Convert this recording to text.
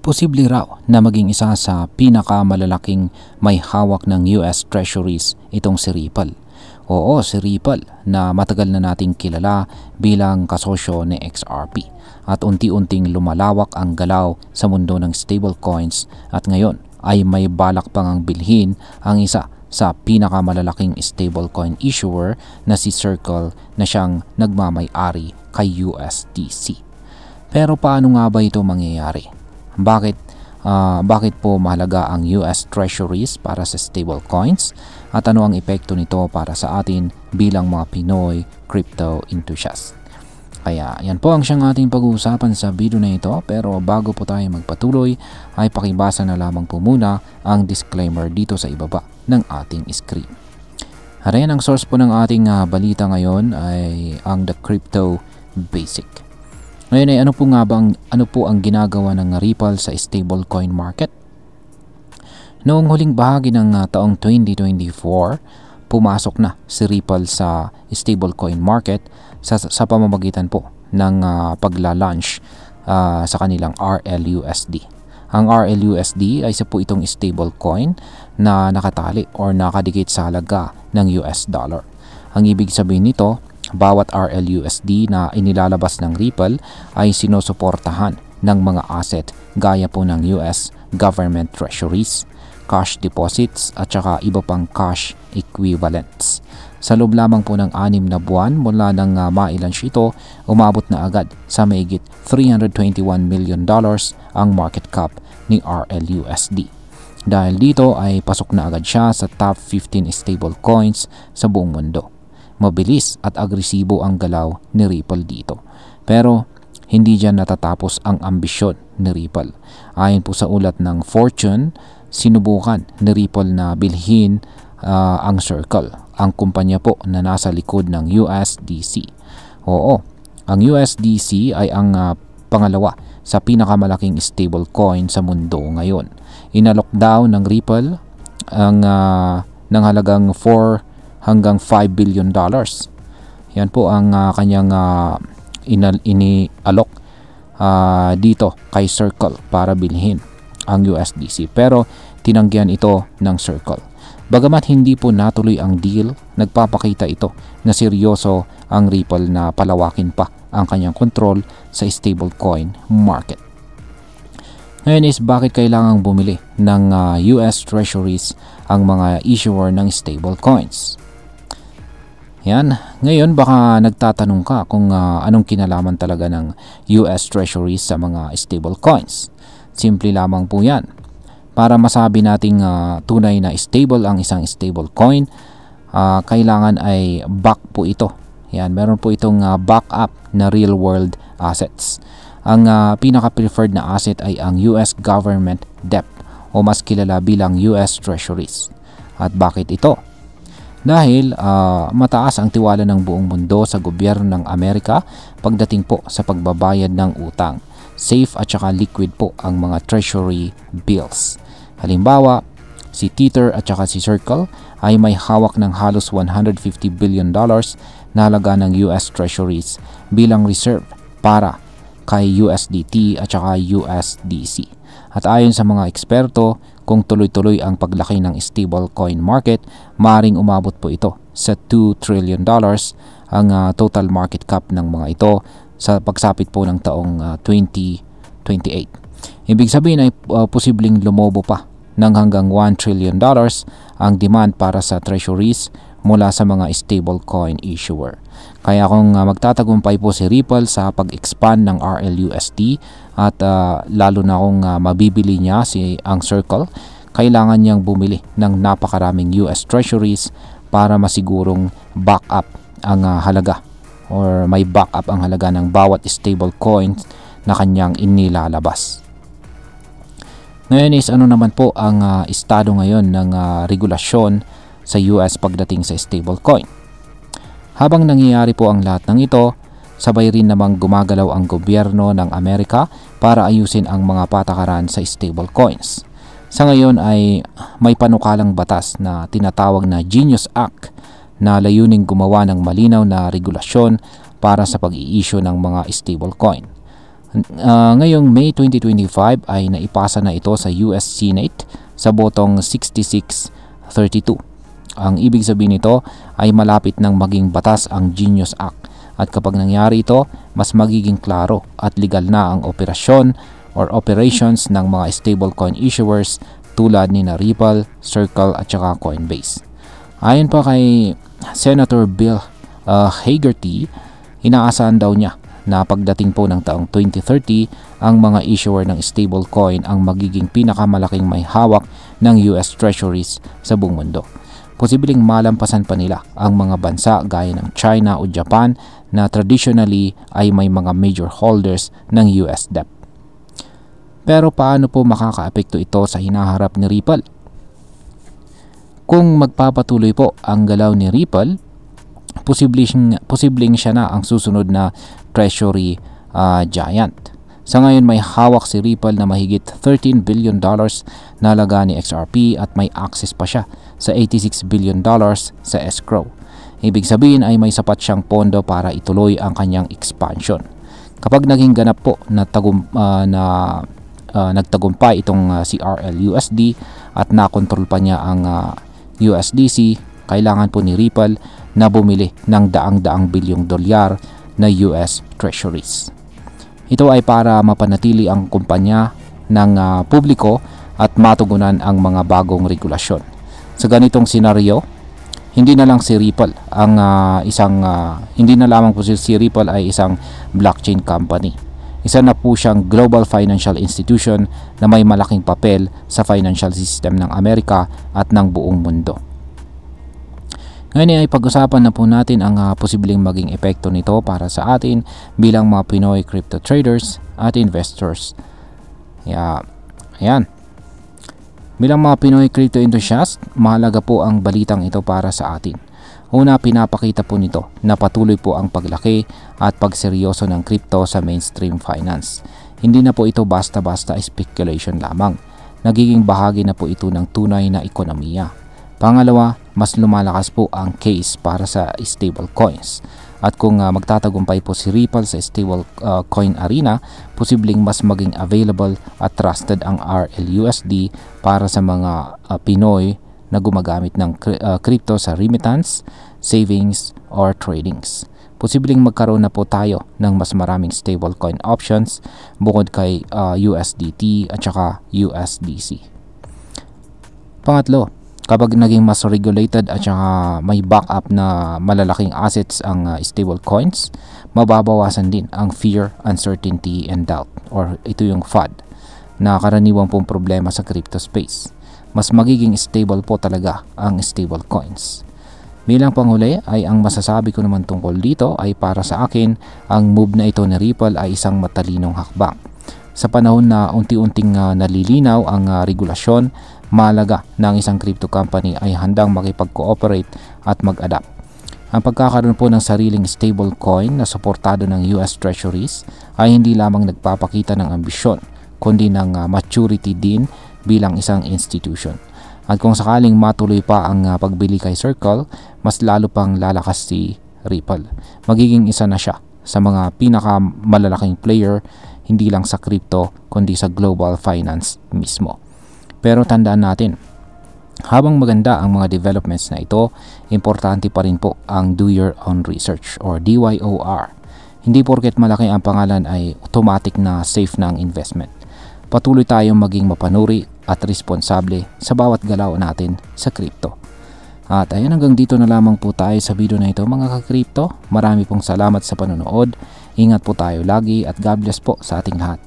Posible raw na maging isa sa pinakamalalaking may hawak ng US Treasuries itong si Ripple. Oo, si Ripple na matagal na nating kilala bilang kasosyo ni XRP at unti-unting lumalawak ang galaw sa mundo ng stablecoins at ngayon ay may balak pang ang bilhin ang isa sa pinakamalalaking stablecoin issuer na si Circle na siyang nagmamay-ari kay USDC. Pero paano nga ba ito mangyayari? Bakit po mahalaga ang US Treasuries para sa stablecoins at ano ang epekto nito para sa atin bilang mga Pinoy crypto enthusiasts? Kaya yan po ang siyang ating pag-uusapan sa video na ito, pero bago po tayo magpatuloy ay pakibasa na lamang po muna ang disclaimer dito sa ibaba ng ating screen. Ayan, ang source po ng ating balita ngayon ay ang The Crypto Basic. Ngayon ay ano po ang ginagawa ng Ripple sa stablecoin market? Noong huling bahagi ng taong 2024, pumasok na si Ripple sa stablecoin market sa pamamagitan po ng pagla-launch sa kanilang RLUSD. Ang RLUSD ay isa po itong stablecoin na nakatali or nakadikit sa halaga ng US dollar. Ang ibig sabihin nito, bawat RLUSD na inilalabas ng Ripple ay sinusuportahan ng mga asset gaya po ng US government treasuries, cash deposits at saka iba pang cash equivalents. Sa loob lamang po ng 6 na buwan mula nang ma-launch ito, umabot na agad sa mahigit $321 million ang market cap ni RLUSD. Dahil dito ay pasok na agad siya sa top 15 stablecoins sa buong mundo. Mabilis at agresibo ang galaw ni Ripple dito. Pero hindi dyan natatapos ang ambisyon ni Ripple. Ayon po sa ulat ng Fortune, sinubukan ni Ripple na bilhin ang Circle, ang kumpanya po na nasa likod ng USDC. Oo, ang USDC ay ang pangalawa sa pinakamalaking stablecoin sa mundo ngayon. Inalok daw ng Ripple ang ng halagang 4 hanggang $5 billion. Yan po ang kanyang inialok dito kay Circle para bilhin ang USDC. Pero tinanggihan ito ng Circle. Bagamat hindi po natuloy ang deal, nagpapakita ito na seryoso ang Ripple na palawakin pa ang kanyang kontrol sa stablecoin market. Ngayon is bakit kailangang bumili ng US Treasuries ang mga issuer ng stablecoins? Yan. Ngayon baka nagtatanong ka kung anong kinalaman talaga ng US Treasuries sa mga stablecoins. Simple lamang po yan. Para masabi nating tunay na stable ang isang stablecoin, kailangan ay back po ito. Yan, meron po itong backup na real world assets. Ang pinaka-preferred na asset ay ang US government debt o mas kilala bilang US Treasuries. At bakit ito? Dahil mataas ang tiwala ng buong mundo sa gobyerno ng Amerika pagdating po sa pagbabayad ng utang. Safe at saka liquid po ang mga treasury bills. Halimbawa, si Tether at saka si Circle ay may hawak ng halos $150 billion na halaga ng US Treasuries bilang reserve para kay USDT at saka USDC. At ayon sa mga eksperto, kung tuloy-tuloy ang paglaki ng stablecoin market, maaaring umabot po ito sa $2 trillion ang total market cap ng mga ito sa pagsapit po ng taong 2028. Ibig sabihin ay posibleng lumobo pa ng hanggang $1 trillion ang demand para sa treasuries mula sa mga stablecoin issuer. Kaya kung magtatagumpay po si Ripple sa pag-expand ng RLUSD at lalo na kung mabibili niya ang Circle, kailangan niyang bumili ng napakaraming US Treasuries para masigurong backup ang halaga or may backup ang halaga ng bawat stablecoin na kanyang inilalabas. Ngayon is ano naman po ang estado ngayon ng regulasyon sa US pagdating sa stablecoin. Habang nangyayari po ang lahat ng ito, sabay rin namang gumagalaw ang gobyerno ng Amerika para ayusin ang mga patakaran sa stablecoins. Sa ngayon ay may panukalang batas na tinatawag na Genius Act na layuning gumawa ng malinaw na regulasyon para sa pag-i-issue ng mga stablecoin. Ngayong May 2025 ay naipasa na ito sa US Senate sa botong 66-32. Ang ibig sabihin nito ay malapit nang maging batas ang Genius Act, at kapag nangyari ito, mas magiging klaro at legal na ang operasyon or operations ng mga stablecoin issuers tulad ni Ripple, Circle at saka Coinbase. Ayon pa kay Senator Bill Hagerty, inaasahan daw niya na pagdating po ng taong 2030, ang mga issuer ng stablecoin ang magiging pinakamalaking may hawak ng US Treasuries sa buong mundo. Posibleng malampasan pa nila ang mga bansa gaya ng China o Japan na traditionally ay may mga major holders ng US debt. Pero paano po makakaapekto ito sa hinaharap ni Ripple? Kung magpapatuloy po ang galaw ni Ripple, posibleng siya na ang susunod na treasury giant. Sa ngayon may hawak si Ripple na mahigit $13 billion na laga ni XRP at may access pa siya sa $86 billion sa escrow. Ibig sabihin ay may sapat siyang pondo para ituloy ang kanyang expansion. Kapag naging ganap po na nagtagumpay itong si RLUSD at nakontrol pa niya ang USDC, kailangan po ni Ripple na bumili ng daang-daang bilyong dolyar na US Treasuries. Ito ay para mapanatili ang kumpanya ng publiko at matugunan ang mga bagong regulasyon. Sa ganitong senaryo, hindi na lang si Ripple ang hindi na lamang po si Ripple ay isang blockchain company. Isa na po siyang global financial institution na may malaking papel sa financial system ng Amerika at ng buong mundo. Ngayon ay pag-usapan na po natin ang posibleng maging epekto nito para sa atin bilang mga Pinoy crypto traders at investors. Ayan. Bilang mga Pinoy crypto enthusiast, mahalaga po ang balitang ito para sa atin. Una, pinapakita po nito na patuloy po ang paglaki at pagseryoso ng crypto sa mainstream finance. Hindi na po ito basta-basta speculation lamang. Nagiging bahagi na po ito ng tunay na ekonomiya. Pangalawa, mas lumalakas po ang case para sa stable coins. At kung magtatagumpay po si Ripple sa stable coin arena, posibleng mas maging available at trusted ang RLUSD para sa mga Pinoy na gumagamit ng crypto sa remittance, savings, or tradings. Posibleng magkaroon na po tayo ng mas maraming stablecoin options bukod kay USDT at saka USDC. Pangatlo, kapag naging mas regulated at saka may backup na malalaking assets ang stable coins, mababawasan din ang fear, uncertainty, and doubt, or ito yung FUD, na karaniwang pong problema sa crypto space. Mas magiging stable po talaga ang stable coins. Bilang panghuli ay ang masasabi ko naman tungkol dito ay para sa akin, ang move na ito ni Ripple ay isang matalinong hakbang. Sa panahon na unti-unting nalilinaw ang regulasyon, mahalaga na ang isang crypto company ay handang makipag-cooperate at mag-adapt. Ang pagkakaroon po ng sariling stablecoin na suportado ng US Treasuries ay hindi lamang nagpapakita ng ambisyon, kundi ng maturity din bilang isang institution. At kung sakaling matuloy pa ang pagbili kay Circle, mas lalo pang lalakas si Ripple. Magiging isa na siya sa mga pinakamalalaking player hindi lang sa crypto kundi sa global finance mismo. Pero tandaan natin, habang maganda ang mga developments na ito, importante pa rin po ang do your own research or DYOR. Hindi porket malaki ang pangalan ay automatic na safe na ang investment. Patuloy tayong maging mapanuri at responsable sa bawat galaw natin sa crypto. At ayan, hanggang dito na lamang po tayo sa video na ito mga ka-crypto. Marami pong salamat sa panonood. Ingat po tayo lagi at God bless po sa ating lahat.